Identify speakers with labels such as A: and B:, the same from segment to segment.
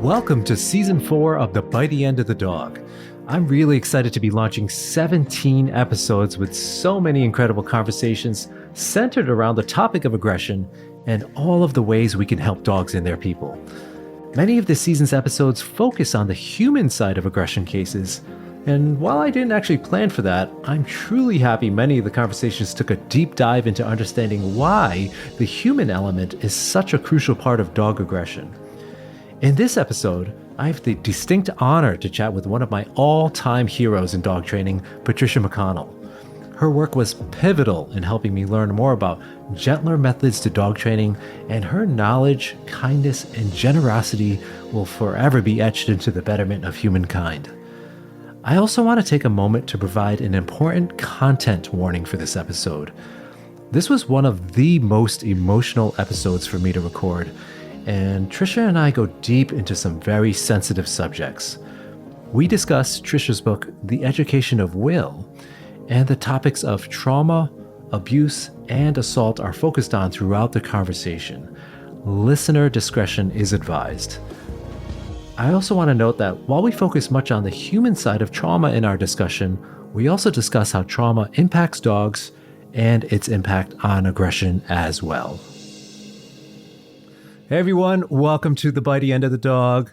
A: Welcome to Season 4 of the Bitey End of the Dog. I'm really excited to be launching 17 episodes with so many incredible conversations centered around the topic of aggression and all of the ways we can help dogs and their people. Many of this season's episodes focus on the human side of aggression cases, and while I didn't actually plan for that, I'm truly happy many of the conversations took a deep dive into understanding why the human element is such a crucial part of dog aggression. In this episode, I have the distinct honor to chat with one of my all-time heroes in dog training, Patricia McConnell. Her work was pivotal in helping me learn more about gentler methods to dog training, and her knowledge, kindness, and generosity will forever be etched into the betterment of humankind. I also want to take a moment to provide an important content warning for this episode. This was one of the most emotional episodes for me to record, and Trisha and I go deep into some very sensitive subjects. We discuss Trisha's book, The Education of Will, and the topics of trauma, abuse, and assault are focused on throughout the conversation. Listener discretion is advised. I also want to note that while we focus much on the human side of trauma in our discussion, we also discuss how trauma impacts dogs and its impact on aggression as well. Hey everyone, welcome to the Bitey End of the Dog.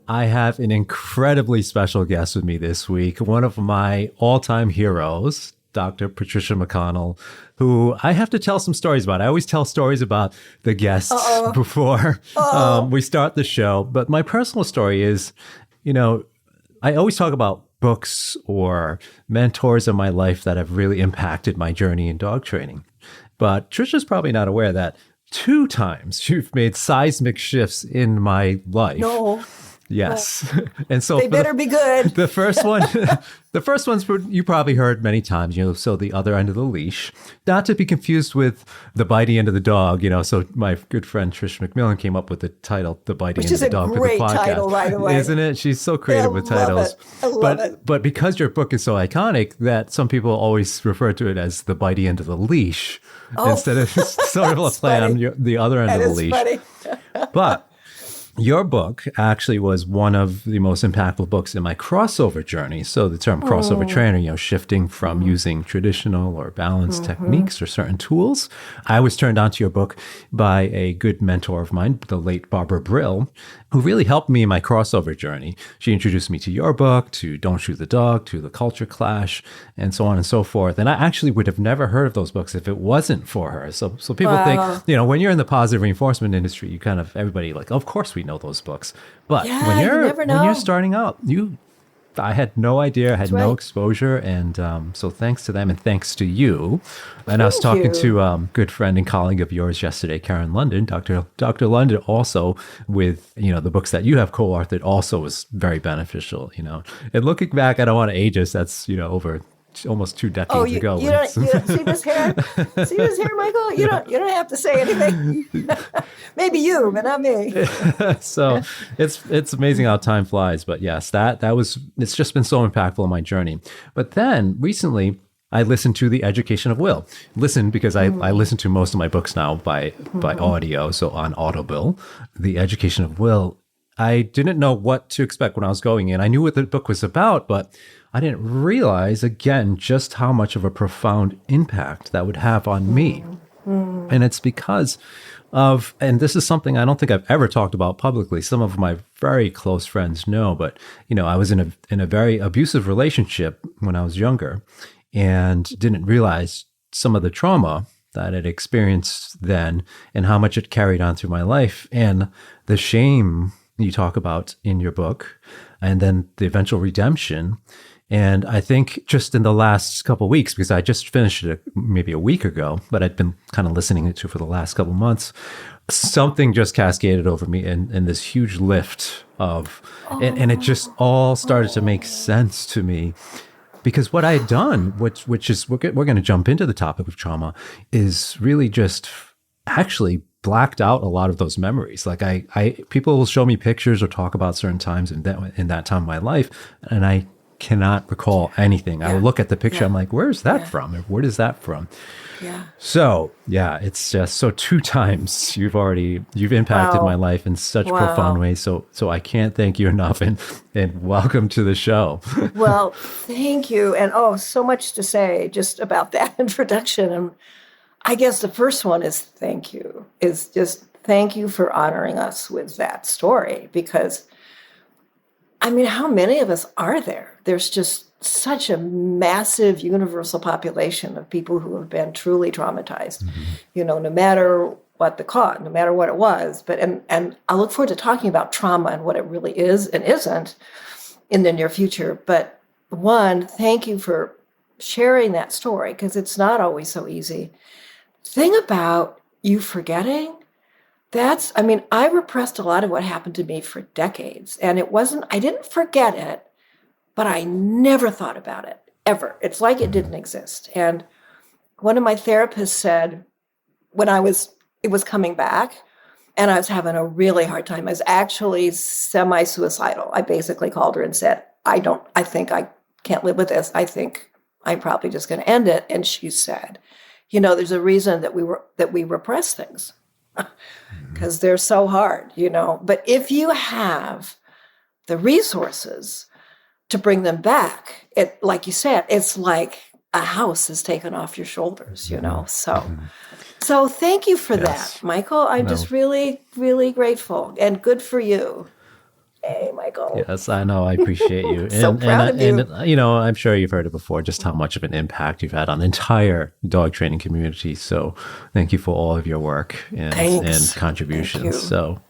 A: I have an incredibly special guest with me this week, one of my all-time heroes, Dr. Patricia McConnell, who I have to tell some stories about. I always tell stories about the guests before we start the show. But my personal story is, I always talk about books or mentors in my life that have really impacted my journey in dog training. But Trisha's probably not aware that 2 times you've made seismic shifts in my life.
B: No.
A: Yes. And so
B: they better be good.
A: The first one's you probably heard many times, so the other end of the leash, not to be confused with the bitey end of the dog, so my good friend Trish McMillan came up with the title, The Bitey End of the Dog, for the podcast. Which is a great title, by the way. Isn't it? She's so creative with titles.
B: I love it.
A: But because your book is so iconic that some people always refer to it as the bitey end of the leash instead of sort of a play on the other end of the leash. Funny. But your book actually was one of the most impactful books in my crossover journey. So the term crossover trainer, shifting from using traditional or balanced techniques or certain tools. I was turned on to your book by a good mentor of mine, the late Barbara Brill, who really helped me in my crossover journey. She introduced me to your book, to Don't Shoot the Dog, to The Culture Clash, and so on and so forth. And I actually would have never heard of those books if it wasn't for her. So people think, when you're in the positive reinforcement industry, you kind of, everybody of course we know those books. But when you're starting out, I had no idea, I had no exposure. And so thanks to them and thanks to you. And I was talking to a good friend and colleague of yours yesterday, Karen London, Dr. London, also with, the books that you have co-authored also was very beneficial, And looking back, I don't want to age us. That's, over almost 2 decades ago.
B: You don't see this hair? See this hair, Michael? You don't have to say anything. Maybe you, but not me.
A: So it's amazing how time flies. But yes, it's just been so impactful in my journey. But then recently I listened to The Education of Will. Because I listen to most of my books now by audio, so on Audible. The Education of Will. I didn't know what to expect when I was going in. I knew what the book was about, but I didn't realize, again, just how much of a profound impact that would have on me. And it's because of, and this is something I don't think I've ever talked about publicly. Some of my very close friends know, but, I was in a very abusive relationship when I was younger and didn't realize some of the trauma that I'd experienced then and how much it carried on through my life and the shame you talk about in your book, and then the eventual redemption. And I think just in the last couple of weeks, because I just finished it maybe a week ago, but I'd been kind of listening to it for the last couple of months, something just cascaded over me in this huge lift of, and it just all started to make sense to me. Because what I had done, which is, we're going to jump into the topic of trauma, is really just actually blacked out a lot of those memories. Like people will show me pictures or talk about certain times in that time of my life, and I cannot recall anything. I would look at the picture. I'm like, where's that from? Or what is that from?
B: Yeah.
A: So yeah, it's just so 2 times you've impacted my life in such profound ways. So I can't thank you enough, and welcome to the show.
B: Well, thank you. And so much to say just about that introduction. And I guess the first one is thank you. Is just thank you for honoring us with that story, because I mean, how many of us are there? There's just such a massive universal population of people who have been truly traumatized, no matter what the cause, no matter what it was. But and I look forward to talking about trauma and what it really is and isn't in the near future. But one, thank you for sharing that story, because it's not always so easy. Thing about you forgetting, I repressed a lot of what happened to me for decades. And I didn't forget it, but I never thought about it, ever. It's like it didn't exist. And one of my therapists said, when it was coming back, and I was having a really hard time, I was actually semi-suicidal. I basically called her and said, I think I can't live with this. I think I'm probably just going to end it. And she said, there's a reason that we repress things, because they're so hard, But if you have the resources to bring them back, it, like you said, it's like a house is taken off your shoulders, So thank you for that, Michael. I'm just really, really grateful, and good for you. Hey, Michael.
A: Yes, I know. I appreciate you.
B: So proud of you.
A: And, I'm sure you've heard it before, just how much of an impact you've had on the entire dog training community. So thank you for all of your work and contributions.
B: Thank you.
A: So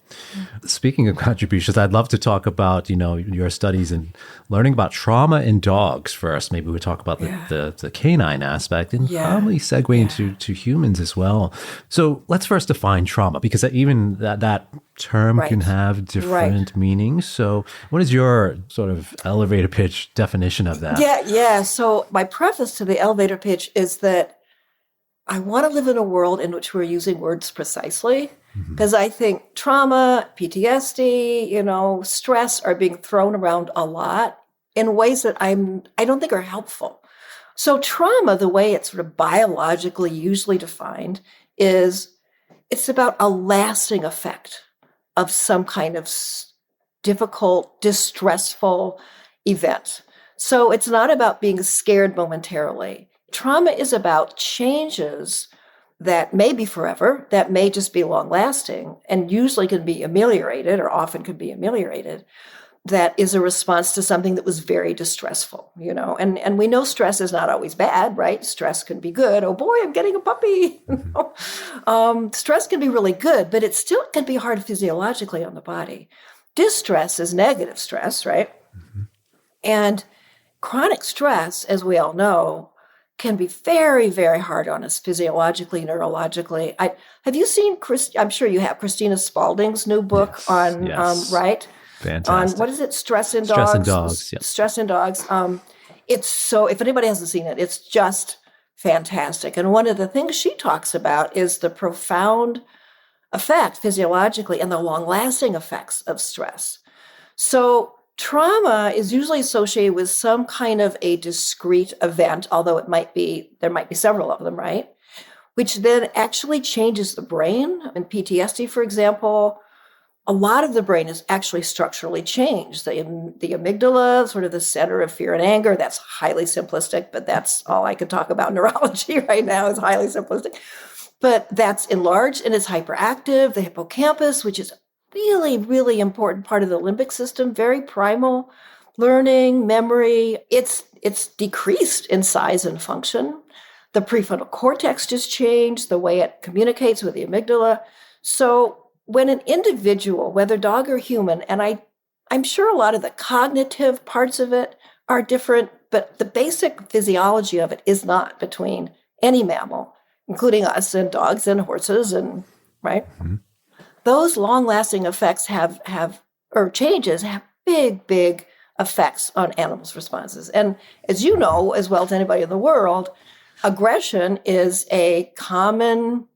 A: speaking of contributions, I'd love to talk about, your studies and learning about trauma in dogs first. Maybe we'll talk about the canine aspect and probably segue into humans as well. So let's first define trauma, because even that term can have different meanings. So what is your sort of elevator pitch definition of that?
B: Yeah. So my preface to the elevator pitch is that I want to live in a world in which we're using words precisely, because I think trauma, PTSD, stress are being thrown around a lot in ways that I don't think are helpful. So trauma, the way it's sort of biologically usually defined, is it's about a lasting effect of some kind of difficult, distressful event. So it's not about being scared momentarily. Trauma is about changes that may be forever, that may just be long-lasting, and usually can be ameliorated, or often can be ameliorated, that is a response to something that was very distressful, And we know stress is not always bad, right? Stress can be good. Oh boy, I'm getting a puppy. Stress can be really good, but it still can be hard physiologically on the body. Distress is negative stress, right? And chronic stress, as we all know, can be very, very hard on us physiologically, neurologically. Have you seen, I'm sure you have, Christina Spalding's new book on, right?
A: Fantastic.
B: On, what is it? Stress in Dogs?
A: Stress in Dogs, yeah.
B: Stress in Dogs. It's so, if anybody hasn't seen it, it's just fantastic. And one of the things she talks about is the profound effect physiologically and the long-lasting effects of stress. So trauma is usually associated with some kind of a discrete event, although there might be several of them, right? Which then actually changes the brain. In PTSD, for example, a lot of the brain is actually structurally changed. The amygdala, sort of the center of fear and anger, that's highly simplistic, but that's all I can talk about. Neurology right now is highly simplistic. But that's enlarged and it's hyperactive. The hippocampus, which is really, really important part of the limbic system, very primal, learning, memory, it's decreased in size and function. The prefrontal cortex just changed, the way it communicates with the amygdala. So when an individual, whether dog or human, and I'm sure a lot of the cognitive parts of it are different, but the basic physiology of it is not between any mammal, including us and dogs and horses, and right? Mm-hmm. Those long-lasting effects or changes have big, big effects on animals' responses. And as you know, as well as anybody in the world, aggression is a common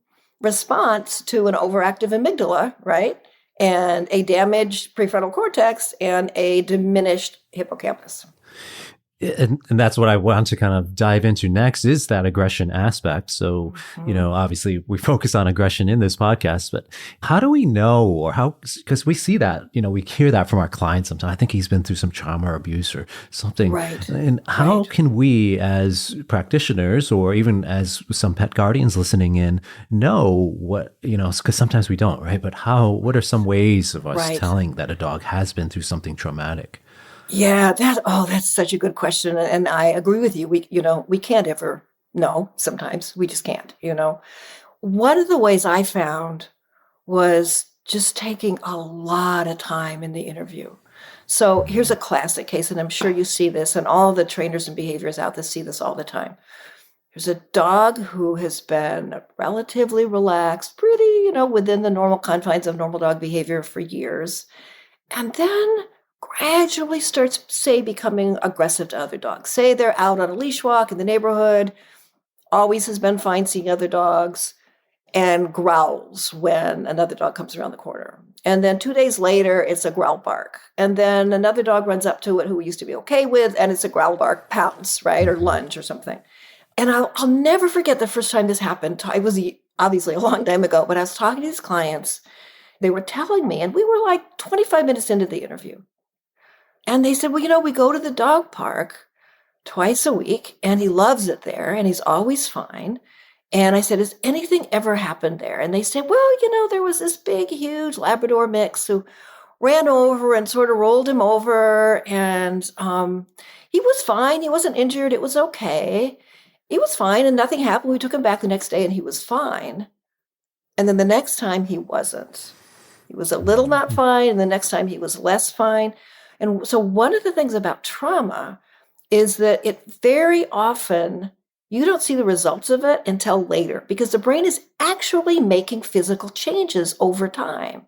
B: response to an overactive amygdala, right? And a damaged prefrontal cortex and a diminished hippocampus.
A: And that's what I want to kind of dive into next is that aggression aspect. So, obviously we focus on aggression in this podcast, but how do we know, or how, because we see that, we hear that from our clients sometimes. I think he's been through some trauma or abuse or something.
B: Right.
A: And how
B: Right.
A: can we as practitioners, or even as some pet guardians listening in, know what, because sometimes we don't, right? But what are some ways of us
B: Right.
A: telling that a dog has been through something traumatic?
B: Yeah, that's such a good question. And I agree with you. We can't ever know sometimes. We just can't. One of the ways I found was just taking a lot of time in the interview. So here's a classic case, and I'm sure you see this, and all the trainers and behaviorists out there see this all the time. There's a dog who has been relatively relaxed, pretty, within the normal confines of normal dog behavior for years. And then gradually starts, say, becoming aggressive to other dogs. Say they're out on a leash walk in the neighborhood, always has been fine seeing other dogs, and growls when another dog comes around the corner. And then 2 days later, it's a growl bark. And then another dog runs up to it who we used to be okay with, and it's a growl bark pounce, right? Or lunge or something. And I'll never forget the first time this happened. It was obviously a long time ago, but I was talking to these clients. They were telling me, and we were like 25 minutes into the interview. And they said, well, we go to the dog park twice a week, and he loves it there, and he's always fine. And I said, has anything ever happened there? And they said, well, there was this big, huge Labrador mix who ran over and sort of rolled him over. And he was fine. He wasn't injured. It was okay. He was fine, and nothing happened. We took him back the next day, and he was fine. And then the next time he wasn't. He was a little not fine, and the next time he was less fine. And so one of the things about trauma is that it very often, you don't see the results of it until later, because the brain is actually making physical changes over time.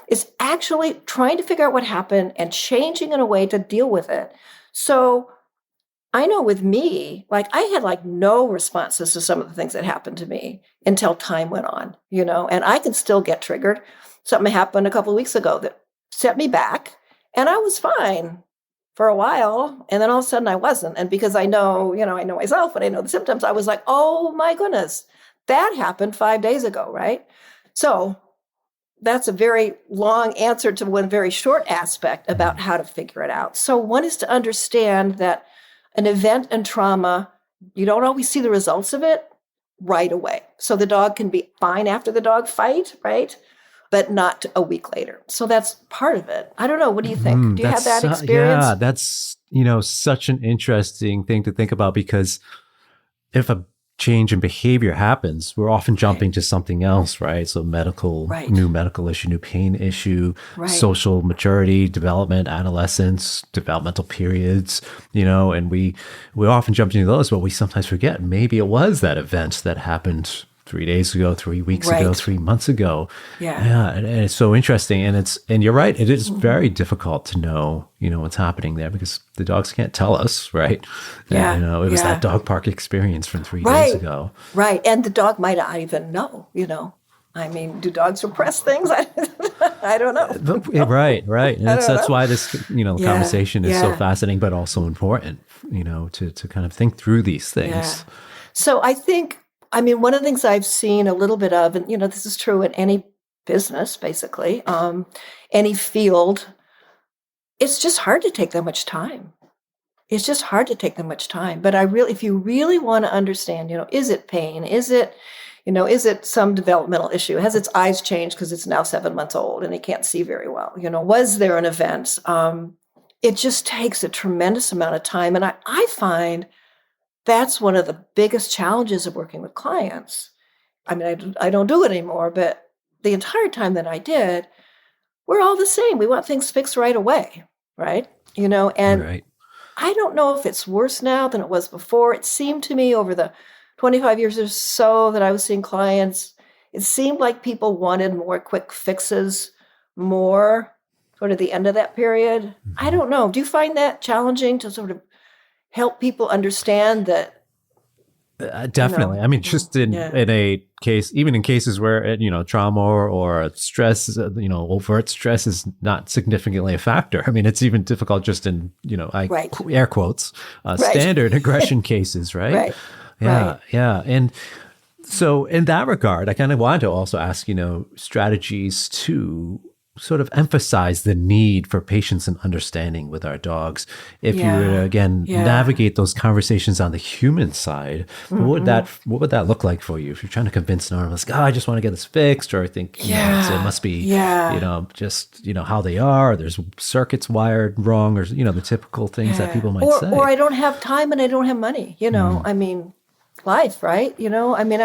B: It's actually trying to figure out what happened and changing in a way to deal with it. So I know with me, I had no responses to some of the things that happened to me until time went on, and I can still get triggered. Something happened a couple of weeks ago that set me back, and I was fine for a while, and then all of a sudden I wasn't. And because I know myself and I know the symptoms, I was like, oh my goodness, that happened 5 days ago, right? So that's a very long answer to one very short aspect about how to figure it out. So one is to understand that an event and trauma, you don't always see the results of it right away. So the dog can be fine after the dog fight, right? But not a week later. So that's part of it. I don't know. What do you think? Do you have that experience?
A: Yeah, that's, such an interesting thing to think about, because if a change in behavior happens, we're often jumping to something else, right? So new medical issue, new pain issue, social maturity, development, adolescence, developmental periods, and we often jump into those, but we sometimes forget maybe it was that event that happened 3 days ago, 3 weeks ago, 3 months ago. Yeah. And it's so interesting. And you're right. It is very difficult to know, what's happening there, because the dogs can't tell us, right?
B: Yeah.
A: And, it was that dog park experience from 3 days ago.
B: Right. And the dog might not even know, I mean, do dogs repress things? I don't know.
A: Right. And that's why this, conversation is so fascinating, but also important, to kind of think through these things.
B: Yeah. So one of the things I've seen a little bit of, and, this is true in any business, basically, any field, it's just hard to take that much time. It's just hard to take that much time. But if you really want to understand, is it pain? Is it some developmental issue? Has its eyes changed because it's now 7 months old and it can't see very well? Was there an event? It just takes a tremendous amount of time. And I find that's one of the biggest challenges of working with clients. I mean, I don't do it anymore, but the entire time that I did, we're all the same. We want things fixed right away, right? And I don't know if it's worse now than it was before. It seemed to me over the 25 years or so that I was seeing clients, it seemed like people wanted more quick fixes, more sort of the end of that period. Mm-hmm. I don't know. Do you find that challenging to sort of help people understand that
A: Definitely. I mean, just in a case, even in cases where, trauma or stress, overt stress is not significantly a factor. I mean, it's even difficult just in,
B: Right.
A: air quotes,
B: Right.
A: standard aggression cases, right?
B: Right.
A: Yeah.
B: Right.
A: Yeah. And so in that regard, I kind of wanted to also ask, strategies to sort of emphasize the need for patience and understanding with our dogs. If you were to,
B: Yeah.
A: again,
B: Yeah.
A: navigate those conversations on the human side, what would that look like for you? If you're trying to convince an analyst, I just want to get this fixed, or I think, it
B: Yeah.
A: must be,
B: Yeah.
A: just, how they are, or there's circuits wired wrong, or, the typical things that
B: Yeah.
A: people might
B: Or
A: say.
B: I don't have time and I don't have money, I mean, life, right? I mean,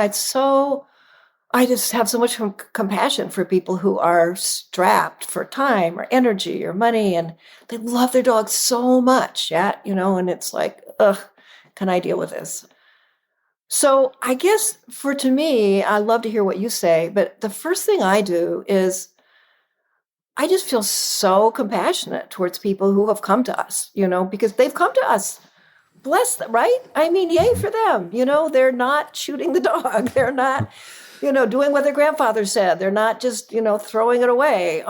B: I just have so much compassion for people who are strapped for time or energy or money, and they love their dogs so much, and it's like, ugh, can I deal with this? So I guess to me, I love to hear what you say, but the first thing I do is I just feel so compassionate towards people who have come to us, because they've come to us. Bless them, right? I mean, yay
A: Mhm.
B: for them. They're not shooting the dog. They're not, doing what their grandfather said. They're not just, throwing it away.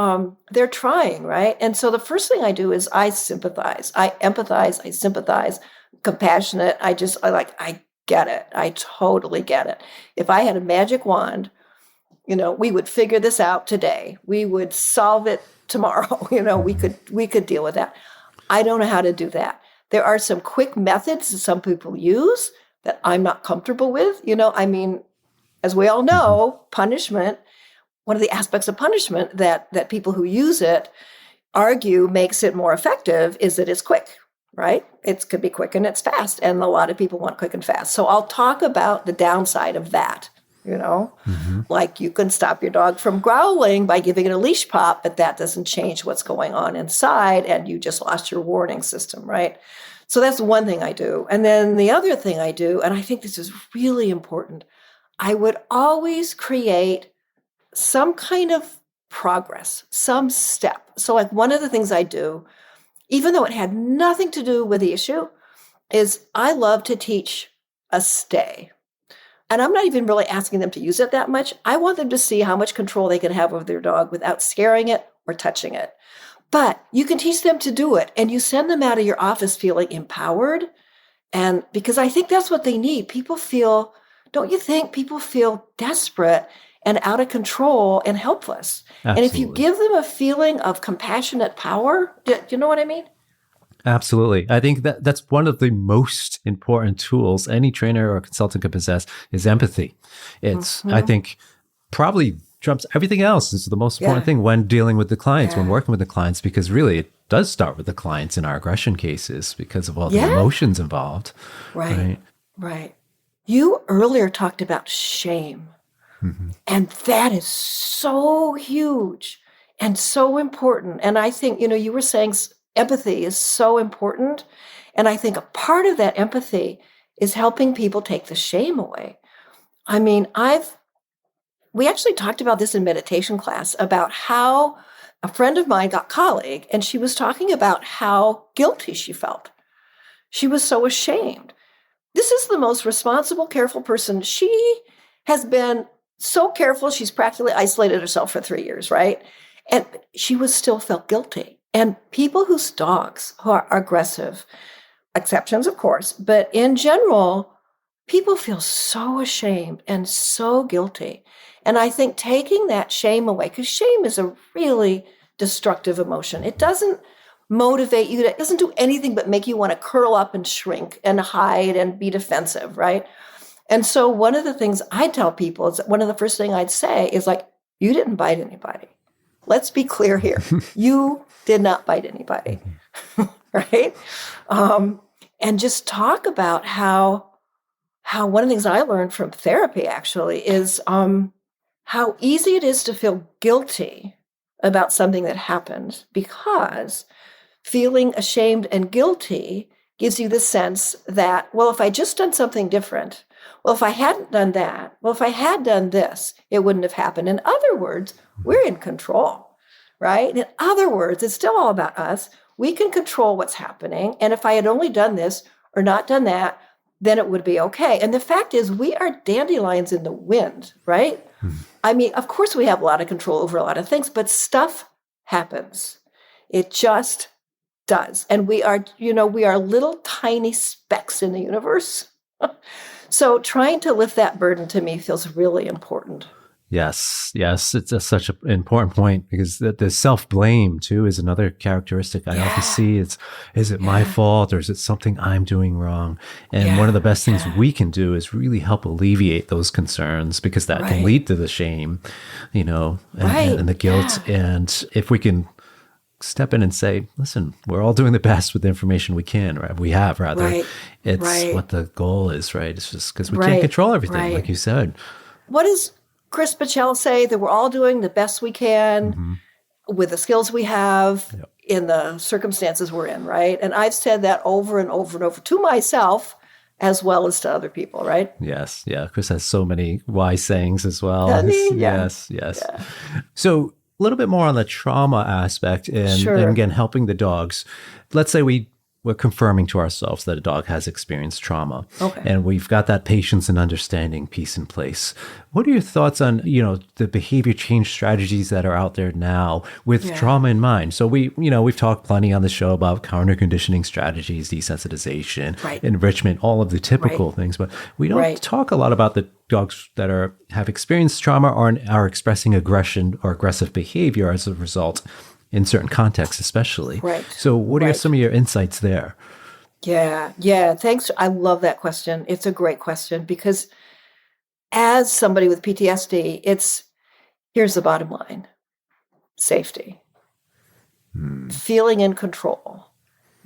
B: They're trying, right? And so the first thing I do is I sympathize, I empathize, I sympathize, compassionate. I get it. I totally get it. If I had a magic wand, we would figure this out today. We would solve it tomorrow. We could deal with that. I don't know how to do that. There are some quick methods that some people use that I'm not comfortable with. I mean, as we all
A: Mhm.
B: know, punishment, one of the aspects of punishment that people who use it argue makes it more effective is that it's quick, right? It could be quick and it's fast. And a lot of people want quick and fast. So I'll talk about the downside of that,
A: Mhm.
B: like you can stop your dog from growling by giving it a leash pop, but that doesn't change what's going on inside. And you just lost your warning system, right? So that's one thing I do. And then the other thing I do, and I think this is really important, I would always create some kind of progress, some step. So, like one of the things I do, even though it had nothing to do with the issue, is I love to teach a stay. And I'm not even really asking them to use it that much. I want them to see how much control they can have over their dog without scaring it or touching it. But you can teach them to do it, and you send them out of your office feeling empowered. And because I think that's what they need. Don't you think people feel desperate and out of control and helpless? And if you
A: Absolutely.
B: give them a feeling of compassionate power, do you know what I mean?
A: Absolutely. I think that that's one of the most important tools any trainer or consultant can possess is empathy. I
B: Hmm.
A: think, probably trumps everything else. It's the most important
B: Yeah,
A: thing when dealing with the clients, when
B: yeah,
A: working with the clients, because really it does start with the clients in our aggression cases because of all the
B: yeah.
A: emotions involved,
B: Right,
A: right?
B: right. You earlier talked about shame.
A: Mhm.
B: And that is so huge and so important. And I think, you were saying empathy is so important. And I think a part of that empathy is helping people take the shame away. I mean, we actually talked about this in meditation class about how a friend of mine got colleague, and she was talking about how guilty she felt. She was so ashamed. This is the most responsible, careful person. She has been so careful. She's practically isolated herself for 3 years, right? And she was still felt guilty. And people whose dogs who are aggressive, exceptions, of course, but in general, people feel so ashamed and so guilty. And I think taking that shame away, because shame is a really destructive emotion. It doesn't motivate you. It doesn't do anything but make you want to curl up and shrink and hide and be defensive, right? And so one of the things I tell people is one of the first thing I'd say is like, you didn't bite anybody. Let's be clear here. You did not bite anybody,
A: Mhm.
B: right? Um, and just talk about how one of the things I learned from therapy actually is how easy it is to feel guilty about something that happened because feeling ashamed and guilty gives you the sense that, well, if I just done something different, well, if I hadn't done that, well, if I had done this, it wouldn't have happened. In other words, we're in control, right? In other words, it's still all about us. We can control what's happening. And if I had only done this or not done that, then it would be okay. And the fact is, we are dandelions in the wind, right? I mean, of course, we have a lot of control over a lot of things, but stuff happens. It just does. And we are little tiny specks in the universe. So trying to lift that burden to me feels really important.
A: Yes, it's such an important point because the self-blame too is another characteristic I often see. Is it my fault or is it something I'm doing wrong? And one of the best things we can do is really help alleviate those concerns because that can lead to the shame, and the guilt. And if we can step in and say, listen, we're all doing the best with the information we can, right? We have rather. It's what the goal is, right? It's just because we can't control everything, like you said.
B: What does Chris Bachell say? That we're all doing the best we can with the skills we have in the circumstances we're in, right? And I've said that over and over and over to myself as well as to other people, right?
A: Yes. Yeah. Chris has so many wise sayings as well. Yes. Yeah. So a little bit more on the trauma aspect and again, helping the dogs. Let's say we're confirming to ourselves that a dog has experienced trauma and we've got that patience and understanding piece in place. What are your thoughts on, the behavior change strategies that are out there now with trauma in mind? So we've talked plenty on the show about counter conditioning strategies, desensitization, enrichment, all of the typical things, but we don't talk a lot about the dogs that have experienced trauma or are expressing aggression or aggressive behavior as a result in certain contexts, especially.
B: Right.
A: So what are some of your insights there?
B: Yeah. Thanks. I love that question. It's a great question because as somebody with PTSD, here's the bottom line: safety, feeling in control.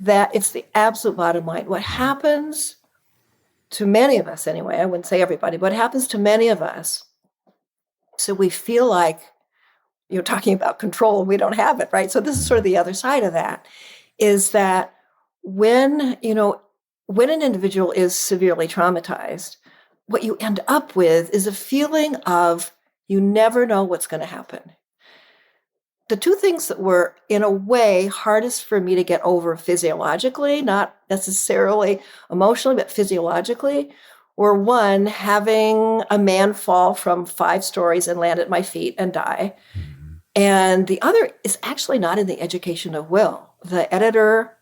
B: That it's the absolute bottom line. What happens to many of us anyway, I wouldn't say everybody, but what happens to many of us, so we feel like, you're talking about control and we don't have it, right? So this is sort of the other side of that, is that when an individual is severely traumatized, what you end up with is a feeling of you never know what's going to happen. The two things that were, in a way, hardest for me to get over physiologically, not necessarily emotionally, but physiologically, were one, having a man fall from 5 stories and land at my feet and die. And the other is actually not in the education of Will. The editor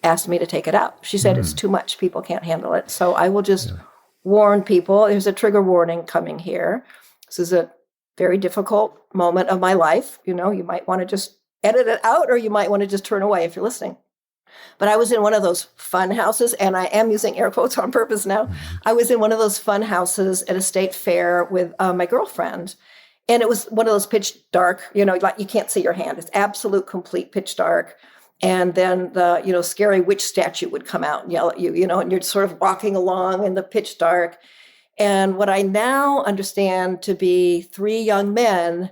B: asked me to take it out. She said it's too much. People can't handle it. So I will just warn people. There's a trigger warning coming here. This is a very difficult moment of my life. You might want to just edit it out or you might want to just turn away if you're listening. But I was in one of those fun houses, and I am using air quotes on purpose now. I was in one of those fun houses at a state fair with my girlfriend. And it was one of those pitch dark, like you can't see your hand. It's absolute, complete pitch dark. And then the, scary witch statue would come out and yell at you, and you're sort of walking along in the pitch dark. And what I now understand to be 3 young men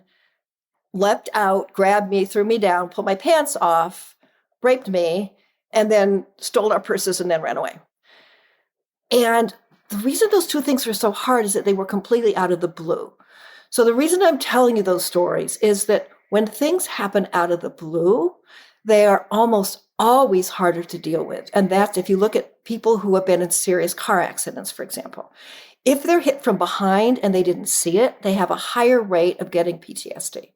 B: leapt out, grabbed me, threw me down, pulled my pants off, raped me, and then stole our purses and then ran away. And the reason those two things were so hard is that they were completely out of the blue. So the reason I'm telling you those stories is that when things happen out of the blue, they are almost always harder to deal with. And that's if you look at people who have been in serious car accidents, for example. If they're hit from behind and they didn't see it, they have a higher rate of getting PTSD.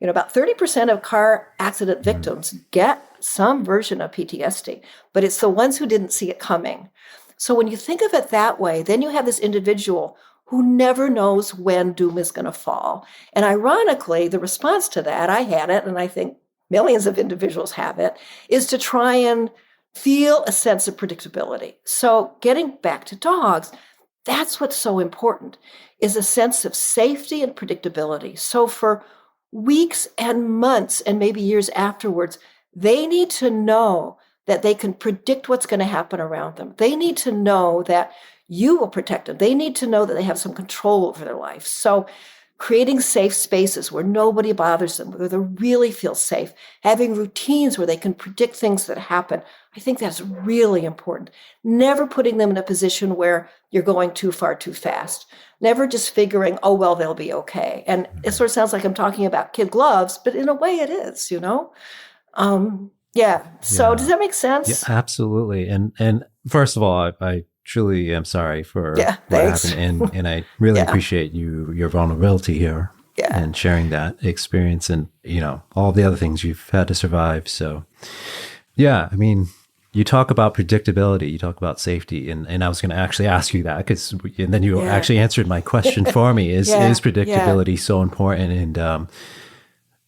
B: About 30% of car accident victims get some version of PTSD, but it's the ones who didn't see it coming. So when you think of it that way, then you have this individual who never knows when doom is going to fall. And ironically, the response to that, I had it, and I think millions of individuals have it, is to try and feel a sense of predictability. So getting back to dogs, that's what's so important, is a sense of safety and predictability. So for weeks and months and maybe years afterwards, they need to know that they can predict what's going to happen around them. They need to know that you will protect them. They need to know that they have some control over their life. So creating safe spaces where nobody bothers them, where they really feel safe, having routines where they can predict things that happen, I think that's really important. Never putting them in a position where you're going too far too fast. Never just figuring, oh, well, they'll be okay. And it sort of sounds like I'm talking about kid gloves, but in a way it is, So does that make sense?
A: Yeah, absolutely. And first of all, I truly am sorry for
B: Yeah,
A: what
B: thanks.
A: happened. And I really
B: Yeah.
A: appreciate your vulnerability here
B: Yeah.
A: and sharing that experience and, all the other things you've had to survive. So, yeah, I mean, you talk about predictability, you talk about safety, and I was going to actually ask you that and then you
B: Yeah.
A: actually answered my question for me. Is
B: Yeah. Yeah.
A: predictability so important?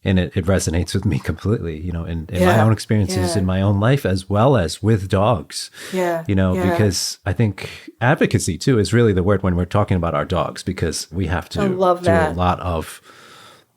A: And it resonates with me completely, in my own
B: Yeah.
A: experiences in
B: Yeah.
A: my own life as well as with dogs,
B: Yeah. Yeah.
A: because I think advocacy too is really the word when we're talking about our dogs, because we have
B: I
A: to
B: love
A: do a
B: that.
A: lot of,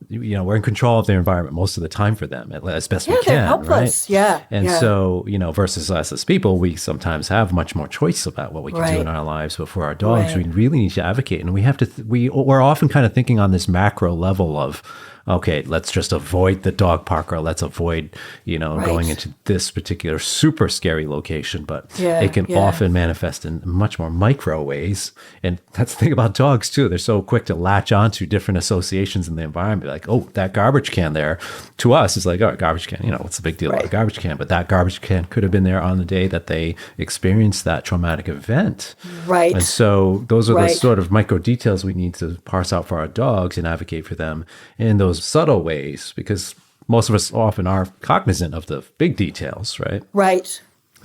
A: we're in control of their environment most of the time for them as best we
B: Yeah, they're
A: can, right?
B: helpless. Yeah.
A: And
B: Yeah.
A: so, versus us as people, we sometimes have much more choice about what we can do in
B: Right.
A: our lives. But for our dogs, we
B: Right.
A: really need to advocate, and we have to. We're often kind of thinking on this macro level of, okay, let's just avoid the dog park, or let's avoid, going
B: Right.
A: into this particular super scary location. But
B: Yeah.
A: it can
B: Yeah.
A: often manifest in much more micro ways. And that's the thing about dogs too. They're so quick to latch onto different associations in the environment. Like, oh, that garbage can there, to us is like, oh, garbage can, what's the big deal about a
B: Right.
A: garbage can? But that garbage can could have been there on the day that they experienced that traumatic event. And
B: Right.
A: so those are the
B: Right.
A: sort of micro details we need to parse out for our dogs and advocate for them in those subtle ways, because most of us often are cognizant of the big details, right?
B: Right.
A: So,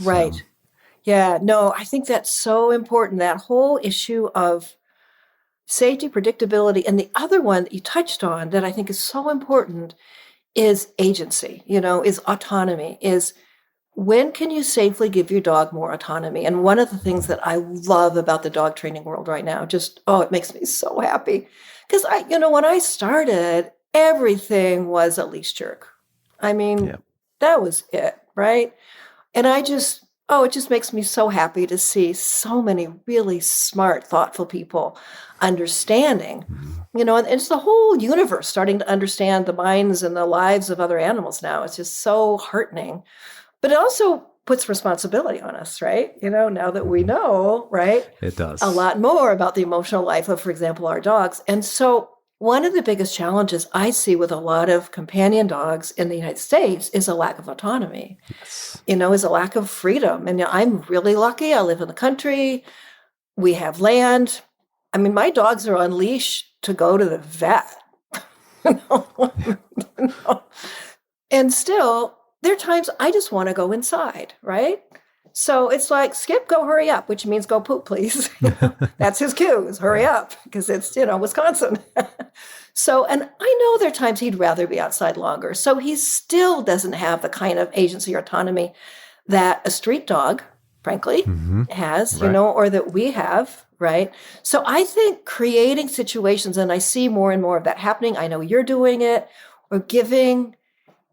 B: Right. Yeah. No, I think that's so important. That whole issue of safety, predictability. And the other one that you touched on that I think is so important is agency, is autonomy, is when can you safely give your dog more autonomy? And one of the things that I love about the dog training world right now, it makes me so happy. Because when I started, everything was a leash jerk. I mean,
A: yeah.
B: that was it, right? And it just makes me so happy to see so many really smart, thoughtful people understanding, and it's the whole universe starting to understand the minds and the lives of other animals now. It's just so heartening. But it also puts responsibility on us, right? Now that we know, right,
A: It
B: a
A: does.
B: lot more about the emotional life of, for example, our dogs. And so one of the biggest challenges I see with a lot of companion dogs in the United States is a lack of autonomy,
A: Yes.
B: is a lack of freedom. And I'm really lucky. I live in the country. We have land. I mean, my dogs are on leash to go to the vet. You know? You know? And still, there are times I just want to go inside, right? So it's like, Skip, go hurry up, which means go poop, please. That's his cue, is hurry up, because it's, Wisconsin. So, and I know there are times he'd rather be outside longer. So he still doesn't have the kind of agency or autonomy that a street dog, frankly, has,
A: Right.
B: or that we have, right? So I think creating situations, and I see more and more of that happening. I know you're doing it, or giving,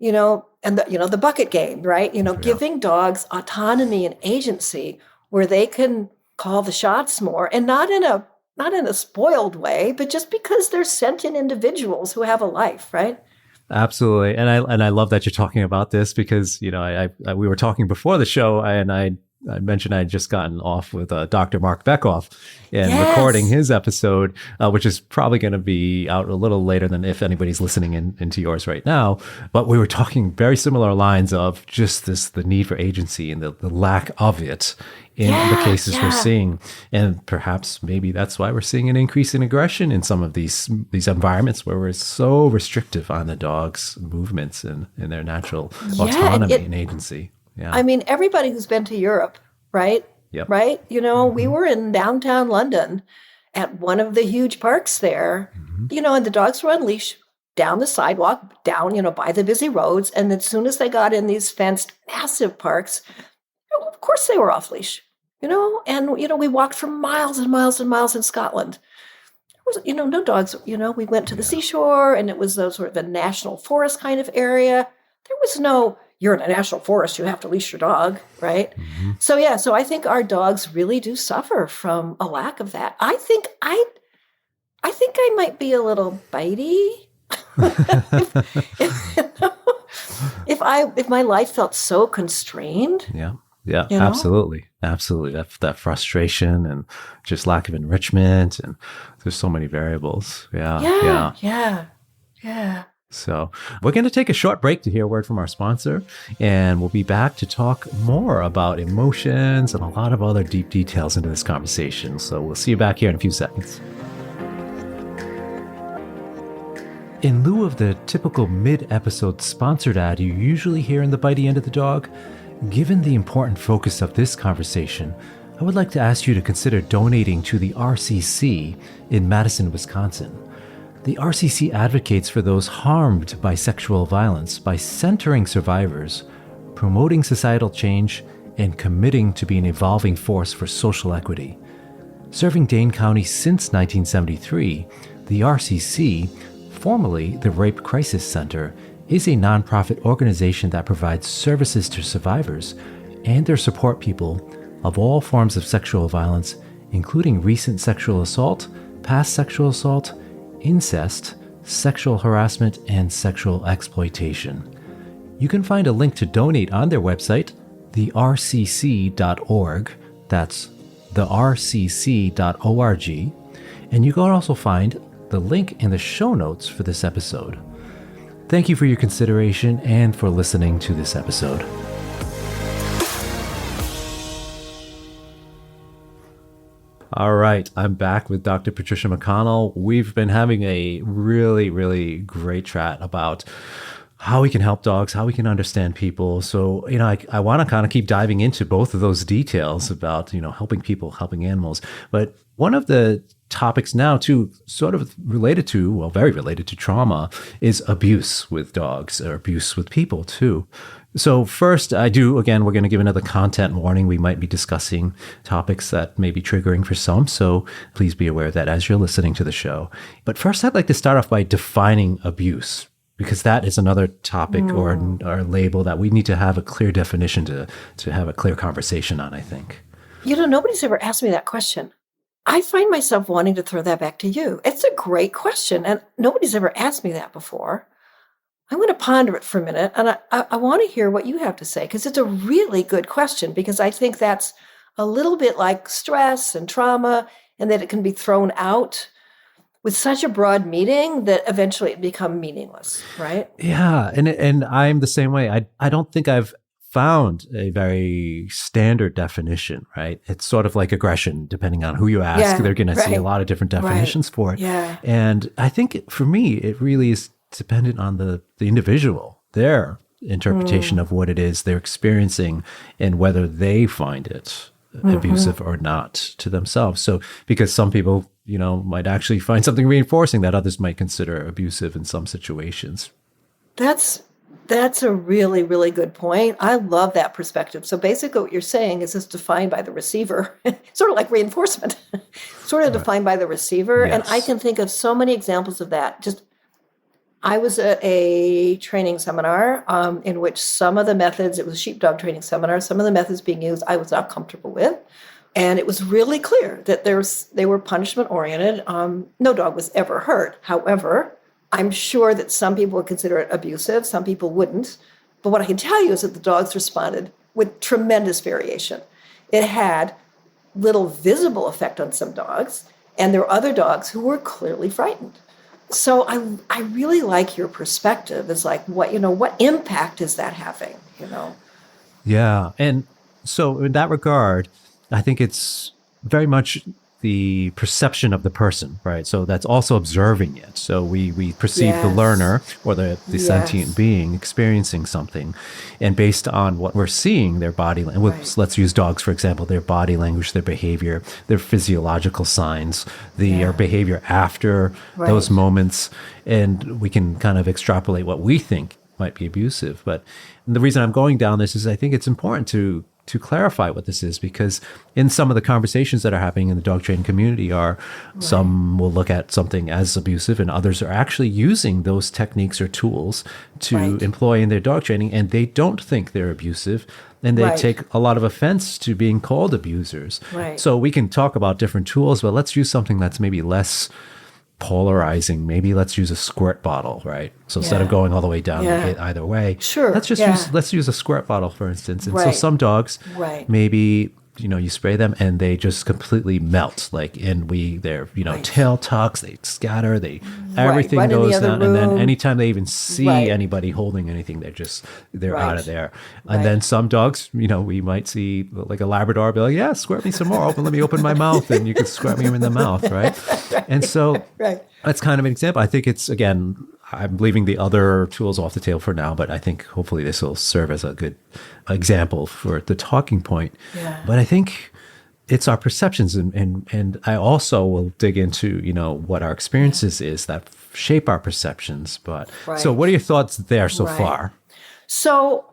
B: and the bucket game, right? Giving dogs autonomy and agency where they can call the shots more, and not in a spoiled way, but just because they're sentient individuals who have a life, right?
A: Absolutely. And I love that you're talking about this, because, we were talking before the show, and I mentioned I'd just gotten off with Dr. Mark Beckoff and recording
B: Yes.
A: his episode, which is probably going to be out a little later than if anybody's listening into yours right now. But we were talking very similar lines of just the need for agency and the lack of it in the
B: Yeah.
A: cases we're
B: Yeah.
A: seeing. And perhaps maybe that's why we're seeing an increase in aggression in some of these environments where we're so restrictive on the dog's movements and their natural
B: Yeah.
A: autonomy and agency. Yeah.
B: I mean, everybody who's been to Europe, right?
A: Yep.
B: Right? We were in downtown London at one of the huge parks there, and the dogs were on leash down the sidewalk, down, by the busy roads. And as soon as they got in these fenced massive parks, of course they were off leash, and, we walked for miles and miles and miles in Scotland. There was, no dogs, we went to the seashore, and it was a sort of a national forest kind of area. There was no, you're in a national forest, you have to leash your dog, right? So I think our dogs really do suffer from a lack of that. I think I might be a little bitey if my life felt so constrained.
A: Yeah. Yeah, absolutely. Absolutely. That frustration and just lack of enrichment, and there's so many variables. Yeah.
B: Yeah.
A: So we're going to take a short break to hear a word from our sponsor, and we'll be back to talk more about emotions and a lot of other deep details into this conversation. So we'll see you back here in a few seconds. In lieu of the typical mid-episode sponsored ad you usually hear in the Bitey End of the Dog, given the important focus of this conversation, I would like to ask you to consider donating to the RCC in Madison, Wisconsin. The RCC advocates for those harmed by sexual violence by centering survivors, promoting societal change, and committing to be an evolving force for social equity. Serving Dane County since 1973, the RCC, formerly the Rape Crisis Center, is a nonprofit organization that provides services to survivors and their support people of all forms of sexual violence, including recent sexual assault, past sexual assault, incest, sexual harassment, and sexual exploitation. You can find a link to donate on their website, thercc.org. That's thercc.org. And you can also find the link in the show notes for this episode. Thank you for your consideration and for listening to this episode. All right, I'm back with Dr. Patricia McConnell. We've been having a really, really great chat about how we can help dogs, how we can understand people. So, I want to kind of keep diving into both of those details about, helping people, helping animals. But one of the topics now, too, sort of related to, well, very related to trauma, is abuse with dogs or abuse with people, too. So first, we're going to give another content warning. We might be discussing topics that may be triggering for some, so please be aware of that as you're listening to the show. But first, I'd like to start off by defining abuse, because that is another topic or label that we need to have a clear definition to have a clear conversation on, I think.
B: Nobody's ever asked me that question. I find myself wanting to throw that back to you. It's a great question, and nobody's ever asked me that before. I'm going to ponder it for a minute, and I want to hear what you have to say, because it's a really good question, because I think that's a little bit like stress and trauma, and that it can be thrown out with such a broad meaning that eventually it becomes meaningless, right?
A: Yeah, and I'm the same way. I don't think I've found a very standard definition, right? It's sort of like aggression. Depending on who you ask, they're going to see a lot of different definitions for it.
B: Yeah.
A: And I think for me, it really is dependent on the individual, their interpretation of what it is they're experiencing and whether they find it abusive or not to themselves. So, because some people, might actually find something reinforcing that others might consider abusive in some situations.
B: That's a really, really good point. I love that perspective. So basically what you're saying is it's defined by the receiver, sort of like reinforcement, sort of defined by the receiver.
A: Yes.
B: And I can think of so many examples of that. I was at a training seminar in which some of the methods, it was a sheepdog training seminar, some of the methods being used I was not comfortable with. And it was really clear that they were punishment-oriented. No dog was ever hurt. However, I'm sure that some people would consider it abusive, some people wouldn't. But what I can tell you is that the dogs responded with tremendous variation. It had little visible effect on some dogs, and there were other dogs who were clearly frightened. So I really like your perspective. It's like, what impact is that having,
A: Yeah. And so in that regard, I think it's very much the perception of the person, right? So that's also observing it. So we perceive the learner or the sentient being experiencing something. And based on what we're seeing, their body language, let's use dogs, for example, their body language, their behavior, their physiological signs, their behavior after those moments. And we can kind of extrapolate what we think might be abusive. But the reason I'm going down this is I think it's important to clarify what this is, because in some of the conversations that are happening in the dog training community some will look at something as abusive and others are actually using those techniques or tools to employ in their dog training, and they don't think they're abusive, and they take a lot of offense to being called abusers. So we can talk about different tools, but let's use something that's maybe less polarizing. Maybe let's use a squirt bottle, right? So instead of going all the way down either way, let's use a squirt bottle, for instance. And so some dogs maybe you spray them and they just completely melt. Their tail tucks, they scatter, everything
B: Right in the
A: goes
B: other
A: down. And then
B: room.
A: anytime they even see
B: Right.
A: anybody holding anything, they're out of
B: Right.
A: there.
B: Right.
A: And then some dogs, we might see like a Labrador be like, yeah, squirt me some more. Let me open my mouth, and you can squirt me in the mouth, right? And so
B: Right.
A: that's kind of an example. I think it's, again, I'm leaving the other tools off the table for now, but I think hopefully this will serve as a good example for the talking point.
B: Yeah.
A: But I think it's our perceptions, and I also will dig into, what our experiences is that shape our perceptions. But so
B: Right.
A: what are your thoughts there so
B: Right.
A: far?
B: So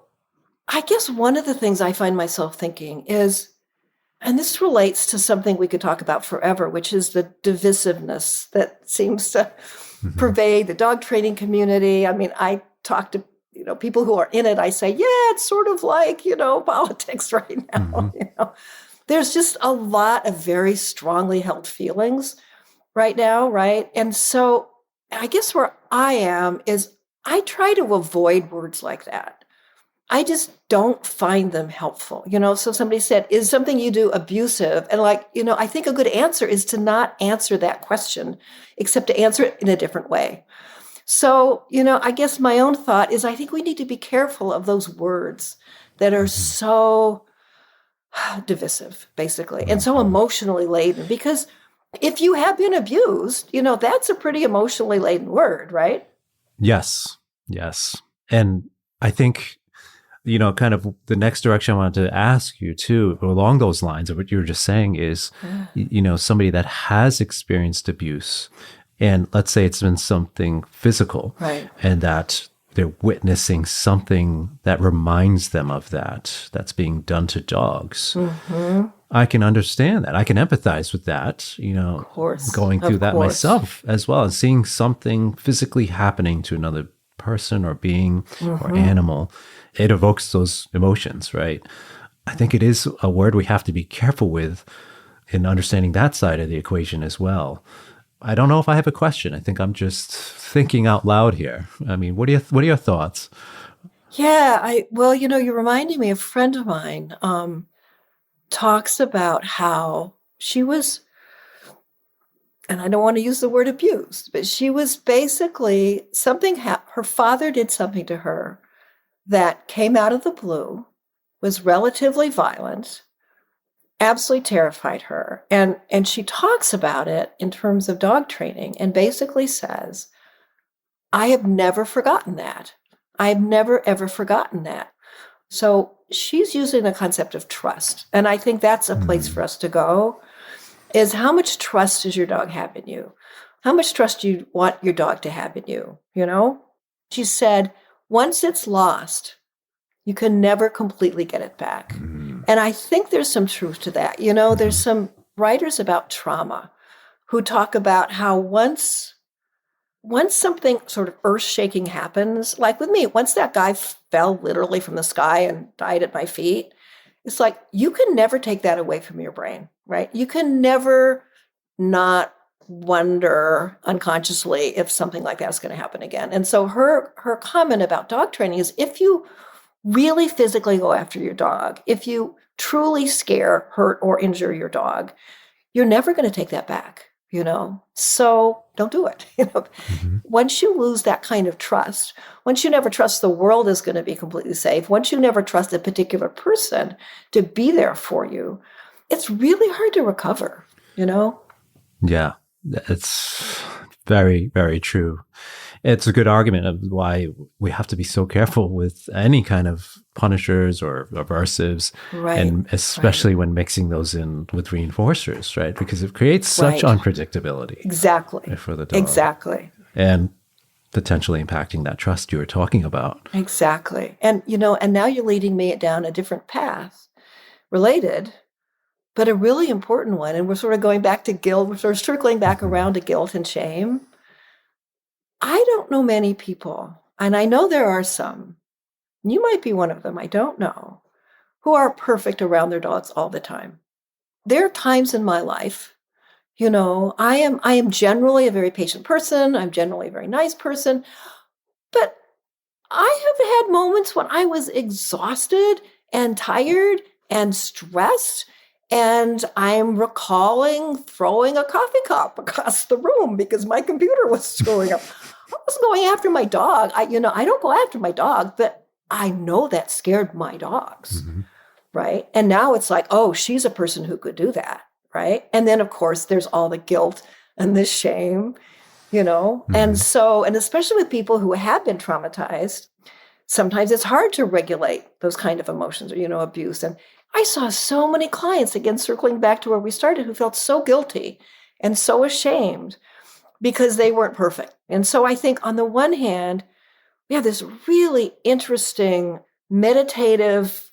B: I guess one of the things I find myself thinking is, and this relates to something we could talk about forever, which is the divisiveness that seems to pervade the dog training community. I mean, I talk to people who are in it. I say, yeah, it's sort of like politics right now. There's just a lot of very strongly held feelings right now, right? And so I guess where I am is I try to avoid words like that. I just don't find them helpful. So somebody said, is something you do abusive? And I think a good answer is to not answer that question, except to answer it in a different way. So, I guess my own thought is I think we need to be careful of those words that are so divisive, basically, and so emotionally laden. Because if you have been abused, that's a pretty emotionally laden word, right?
A: Yes. And I think, kind of the next direction I wanted to ask you too, along those lines of what you were just saying is, somebody that has experienced abuse, and let's say it's been something physical,
B: Right.
A: and that they're witnessing something that reminds them of that's being done to dogs. I can understand that. I can empathize with that,
B: Of course.
A: going through
B: Of
A: that
B: course.
A: myself as well, and seeing something physically happening to another person or being or animal. It evokes those emotions, right? I think it is a word we have to be careful with in understanding that side of the equation as well. I don't know if I have a question. I think I'm just thinking out loud here. I mean, what are your thoughts?
B: Yeah, well, you're reminding me, a friend of mine talks about how she was, and I don't want to use the word abused, but she was basically her father did something to her that came out of the blue, was relatively violent, absolutely terrified her. And she talks about it in terms of dog training and basically says, I have never forgotten that. I've never, ever forgotten that. So she's using the concept of trust. And I think that's a place for us to go, is how much trust does your dog have in you? How much trust do you want your dog to have in you? She said, once it's lost, you can never completely get it back. And I think there's some truth to that. There's some writers about trauma who talk about how once something sort of earth-shaking happens, like with me, once that guy fell literally from the sky and died at my feet, it's like you can never take that away from your brain, right? You can never not wonder unconsciously if something like that is going to happen again. And so her comment about dog training is, if you really physically go after your dog, if you truly scare, hurt, or injure your dog, you're never going to take that back, So don't do it. Once you lose that kind of trust, once you never trust the world is going to be completely safe, once you never trust a particular person to be there for you, it's really hard to recover,
A: Yeah, it's very, very true. It's a good argument of why we have to be so careful with any kind of punishers or aversives,
B: Right.
A: and especially when mixing those in with reinforcers, right? Because it creates such
B: Right.
A: unpredictability
B: Exactly.
A: for the dog.
B: Exactly.
A: And potentially impacting that trust you were talking about.
B: Exactly. And, and now you're leading me down a different path, related, but a really important one. And we're sort of going back to guilt. We're sort of circling back around to guilt and shame. I don't know many people, and I know there are some, you might be one of them, I don't know, who are perfect around their dogs all the time. There are times in my life, I am generally a very patient person. I'm generally a very nice person, but I have had moments when I was exhausted and tired and stressed And I'm recalling throwing a coffee cup across the room because my computer was screwing up. I was going after my dog. I don't go after my dog, but I know that scared my dogs,
A: Mhm.
B: right? And now it's like, oh, she's a person who could do that, right? And then, of course, there's all the guilt and the shame, And
A: Mhm.
B: so, and especially with people who have been traumatized, sometimes it's hard to regulate those kind of emotions or, abuse. And I saw so many clients, again, circling back to where we started, who felt so guilty and so ashamed because they weren't perfect. And so I think on the one hand, we have this really interesting meditative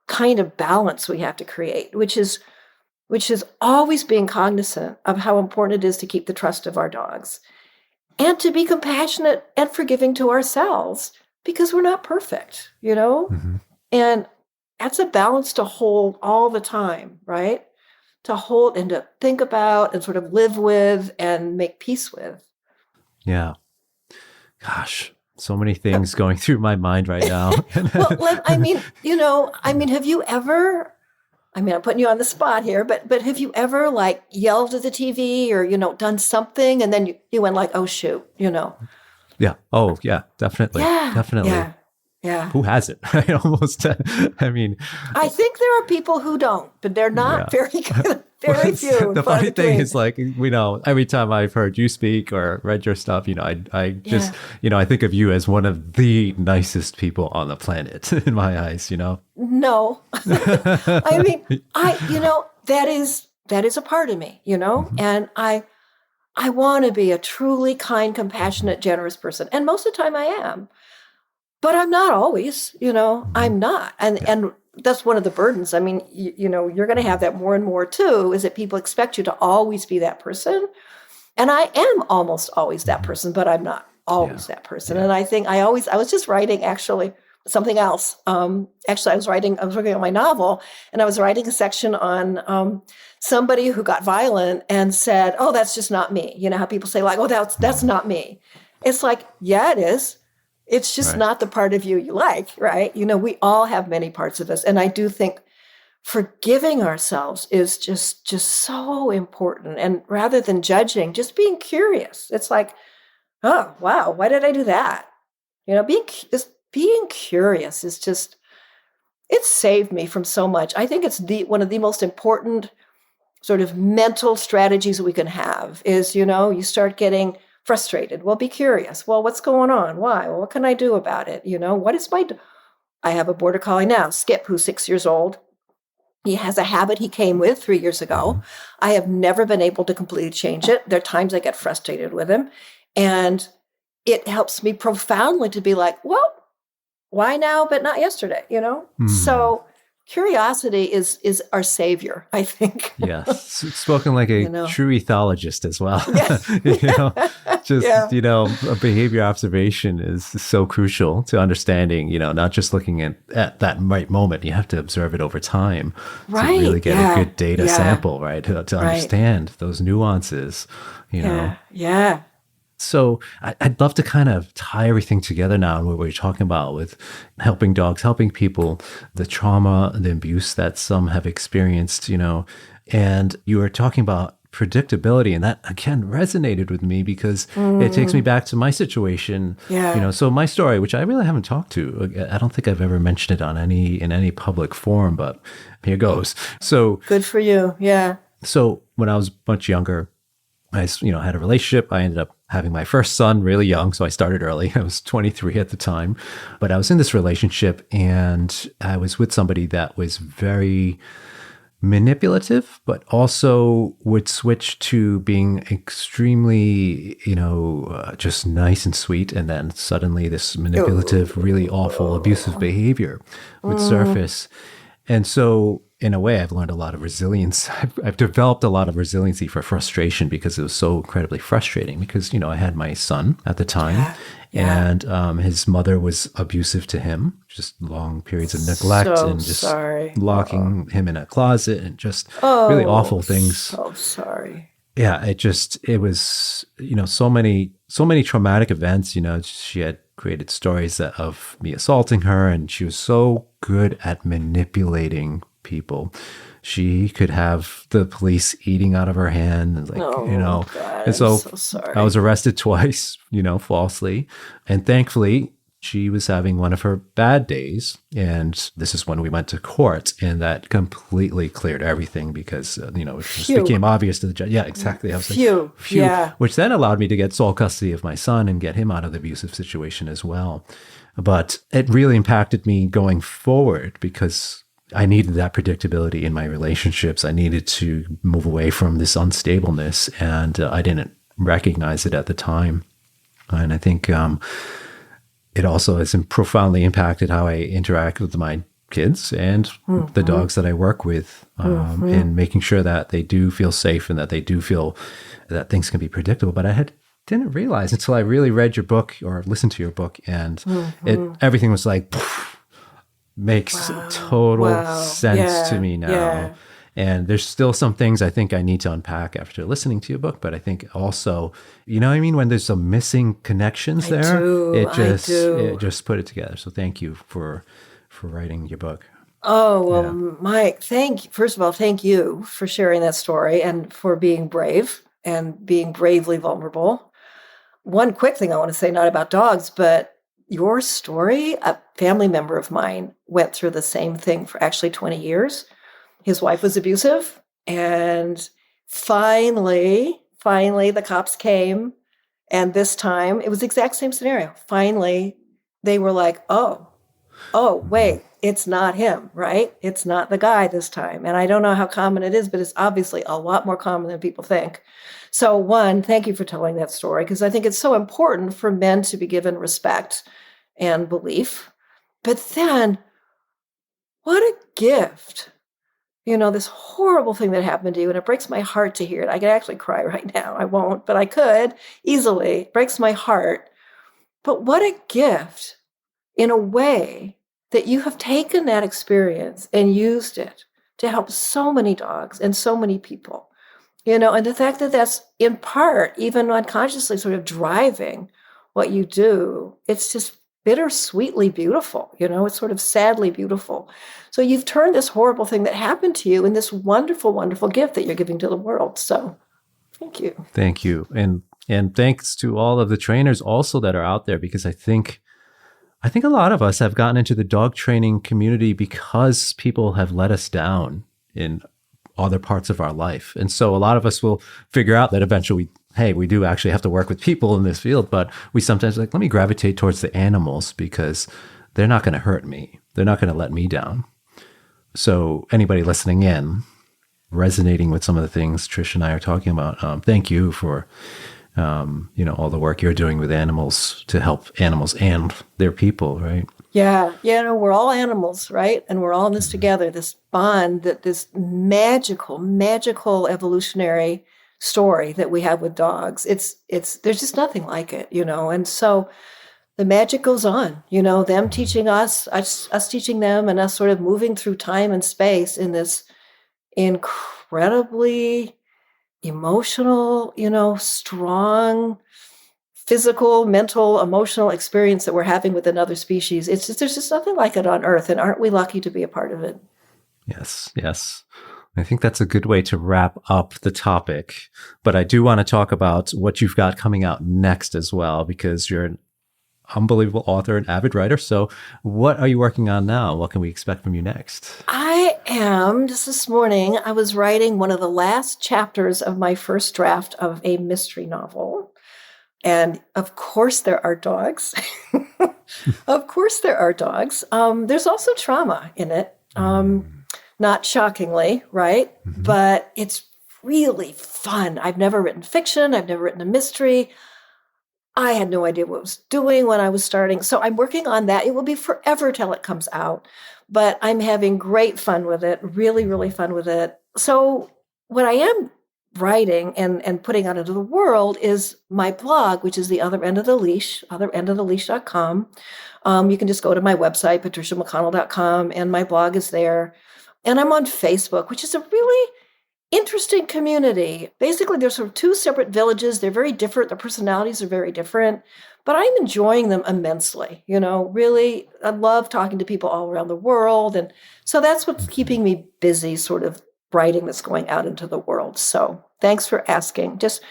B: kind of balance we have to create, which is always being cognizant of how important it is to keep the trust of our dogs and to be compassionate and forgiving to ourselves because we're not perfect.
A: Mhm.
B: And that's a balance to hold all the time, right? To hold and to think about and sort of live with and make peace with.
A: Yeah. Gosh, so many things going through my mind right now.
B: Well, have you ever, I'm putting you on the spot here, but have you ever like yelled at the TV or, done something and then you went like, oh, shoot.
A: Yeah. Oh, yeah, definitely.
B: Yeah,
A: Definitely.
B: yeah, yeah.
A: Who has it? I almost, I mean,
B: I think there are people who don't, but they're not
A: yeah.
B: very good,
A: Well,
B: very few and
A: the
B: far
A: funny thing
B: between.
A: is, like, every time I've heard you speak or read your stuff, I just,
B: Yeah.
A: I think of you as one of the nicest people on the planet in my eyes.
B: No. I mean, that is a part of me.
A: Mhm.
B: And I want to be a truly kind, compassionate, generous person. And most of the time I am. But I'm not always.
A: Mhm.
B: I'm not. And
A: Yeah.
B: and that's one of the burdens. I mean, you're going to have that more and more too, is that people expect you to always be that person. And I am almost always that
A: Mhm.
B: person, but I'm not
A: Yeah.
B: always that person.
A: Yeah.
B: And I think I was just writing actually something else. Actually, I was working on my novel and I was writing a section on somebody who got violent and said, oh, that's just not me. You know how people say like, oh, that's
A: Mhm.
B: not me. It's like, yeah, it is. It's just
A: Right.
B: not the part of you like, right? We all have many parts of us. And I do think forgiving ourselves is just so important. And rather than judging, just being curious. It's like, oh, wow, why did I do that? Being curious is just, it saved me from so much. I think it's one of the most important sort of mental strategies we can have is, you start getting frustrated. Well, be curious. Well, what's going on? Why? Well, what can I do about it? What is I have a border collie now, Skip, who's 6 years old. He has a habit he came with 3 years ago.
A: Mhm.
B: I have never been able to completely change it. There are times I get frustrated with him. And it helps me profoundly to be like, well, why now, but not yesterday?
A: Mm.
B: So curiosity is our savior, I think.
A: Yes, spoken like a
B: you know?
A: true ethologist as well.
B: Yeah.
A: you know, just,
B: Yeah.
A: a behavior observation is so crucial to understanding, not just looking at that right moment. You have to observe it over time to really
B: Right.
A: get a
B: Yeah.
A: good data
B: Yeah.
A: sample, right? To
B: Right.
A: understand those nuances.
B: Yeah. Yeah.
A: So I'd love to kind of tie everything together now and what we're talking about with helping dogs, helping people, the trauma, the abuse that some have experienced. And you were talking about predictability, and that again resonated with me because it takes me
B: Mm,
A: back to my situation.
B: yeah.
A: So my story, which I really haven't talked to, I don't think I've ever mentioned it in any public forum, but here goes. So
B: Good for you. Yeah.
A: when I was much younger, I, had a relationship. I ended up having my first son really young. So I started early. I was 23 at the time, but I was in this relationship and I was with somebody that was very manipulative, but also would switch to being extremely, just nice and sweet. And then suddenly this manipulative, really awful, abusive
B: Oh.
A: behavior would
B: Mm,
A: surface. And so, in a way, I've learned a lot of resilience. I've developed a lot of resiliency for frustration because it was so incredibly frustrating. Because, I had my son at the time,
B: yeah. Yeah.
A: and his mother was abusive to him, just long periods of neglect
B: So
A: and just
B: sorry.
A: locking him in a closet and just really
B: Oh,
A: awful things.
B: so sorry.
A: Yeah, it was, so many traumatic events. She had created stories of me assaulting her, and she was so good at manipulating people. She could have the police eating out of her hand, and
B: Oh, God,
A: and
B: I'm
A: so
B: so sorry.
A: I was arrested twice, falsely. And thankfully, she was having one of her bad days. And this is when we went to court, and that completely cleared everything because, it just
B: Phew.
A: became obvious to the judge. Yeah, exactly. I was like,
B: Phew.
A: phew,
B: Yeah.
A: which then allowed me to get sole custody of my son and get him out of the abusive situation as well. But it really impacted me going forward because I needed that predictability in my relationships. I needed to move away from this unstableness, and I didn't recognize it at the time. And I think it also has profoundly impacted how I interact with my kids and the dogs that I work with, in making sure that they do feel safe and that they do feel that things can be predictable. But didn't realize until I really read your book or listened to your book, and everything was like, poof, makes total sense to me now.
B: Yeah.
A: And there's still some things I think I need to unpack after listening to your book, but I think also, you know what I mean? When there's some missing connections there, it just put it together. So thank you for writing your book.
B: Oh, well, Mike, first of all, thank you for sharing that story and for being brave and being bravely vulnerable. One quick thing I want to say, not about dogs, but your story, a family member of mine went through the same thing for actually 20 years. His wife was abusive, and finally, the cops came, and this time it was the exact same scenario. Finally, they were like, oh, wait, it's not him, right? It's not the guy this time. And I don't know how common it is, but it's obviously a lot more common than people think. So one, thank you for telling that story, because I think it's so important for men to be given respect and belief. But then, what a gift. This horrible thing that happened to you, and it breaks my heart to hear it. I could actually cry right now. I won't, but I could easily. It breaks my heart. But what a gift, in a way, that you have taken that experience and used it to help so many dogs and so many people. And the fact that that's in part, even unconsciously, sort of driving what you do, it's just bittersweetly beautiful. It's sort of sadly beautiful. So you've turned this horrible thing that happened to you in this wonderful, wonderful gift that you're giving to the world. So thank you.
A: Thank you. And thanks to all of the trainers also that are out there, because I think a lot of us have gotten into the dog training community because people have let us down in other parts of our life. And so a lot of us will figure out that eventually, hey, we do actually have to work with people in this field, but we sometimes let me gravitate towards the animals because they're not going to hurt me. They're not going to let me down. So anybody listening in, resonating with some of the things Trish and I are talking about, thank you for, all the work you're doing with animals to help animals and their people, right?
B: Yeah. We're all animals, right? And we're all in this together, this bond, this magical, magical evolutionary story that we have with dogs. There's just nothing like it, and so the magic goes on, them teaching us teaching them, and us sort of moving through time and space in this incredibly emotional, strong, physical, mental, emotional experience that we're having with another species. There's just nothing like it on Earth. And aren't we lucky to be a part of it?
A: Yes. I think that's a good way to wrap up the topic. But I do want to talk about what you've got coming out next as well, because you're an unbelievable author and avid writer. So what are you working on now? What can we expect from you next?
B: I am, just this morning, I was writing one of the last chapters of my first draft of a mystery novel. And of course there are dogs. Of course there are dogs. There's also trauma in it. Not shockingly, right? Mm-hmm. But it's really fun. I've never written fiction. I've never written a mystery. I had no idea what I was doing when I was starting. So I'm working on that. It will be forever till it comes out. But I'm having great fun with it. Really, really fun with it. So what I am writing and putting out into the world is my blog, which is The Other End of the Leash, otherendoftheleash.com. You can just go to my website, patriciamcconnell.com, and my blog is there. And I'm on Facebook, which is a really interesting community. Basically, there's sort of two separate villages. They're very different. Their personalities are very different, but I'm enjoying them immensely. Really, I love talking to people all around the world. And so that's what's keeping me busy, sort of writing that's going out into the world. So thanks for asking. Just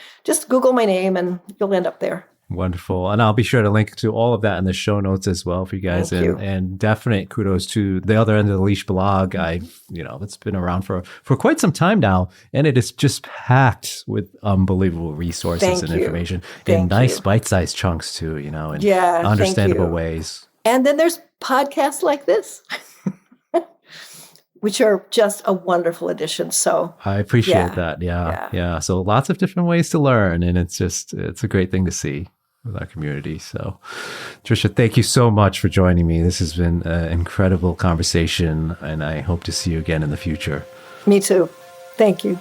B: Google my name and you'll end up there.
A: Wonderful. And I'll be sure to link to all of that in the show notes as well for you guys.
B: Thank you.
A: And definite kudos to the Other End of the Leash blog. It's been around for quite some time now, and it is just packed with unbelievable resources and information in nice bite-sized chunks too, in understandable ways.
B: And then there's podcasts like this, which are just a wonderful addition. So
A: I appreciate that. Yeah. So lots of different ways to learn, and it's a great thing to see with our community. So Tricia, thank you so much for joining me. This has been an incredible conversation, and I hope to see you again in the future.
B: Me too. Thank you.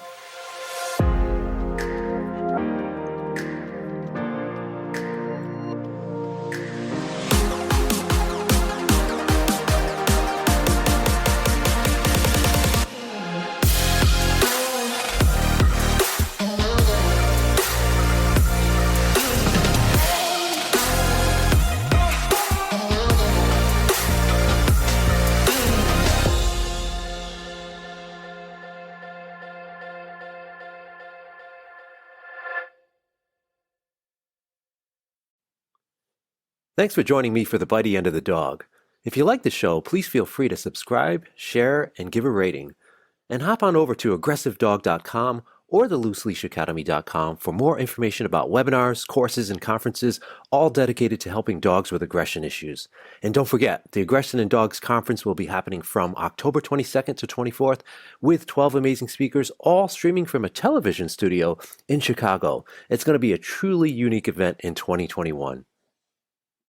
A: Thanks for joining me for the Bitey End of the Dog. If you like the show, please feel free to subscribe, share, and give a rating. And hop on over to aggressivedog.com or the looseleashacademy.com for more information about webinars, courses, and conferences, all dedicated to helping dogs with aggression issues. And don't forget, the Aggression in Dogs Conference will be happening from October 22nd to 24th with 12 amazing speakers, all streaming from a television studio in Chicago. It's going to be a truly unique event in 2021.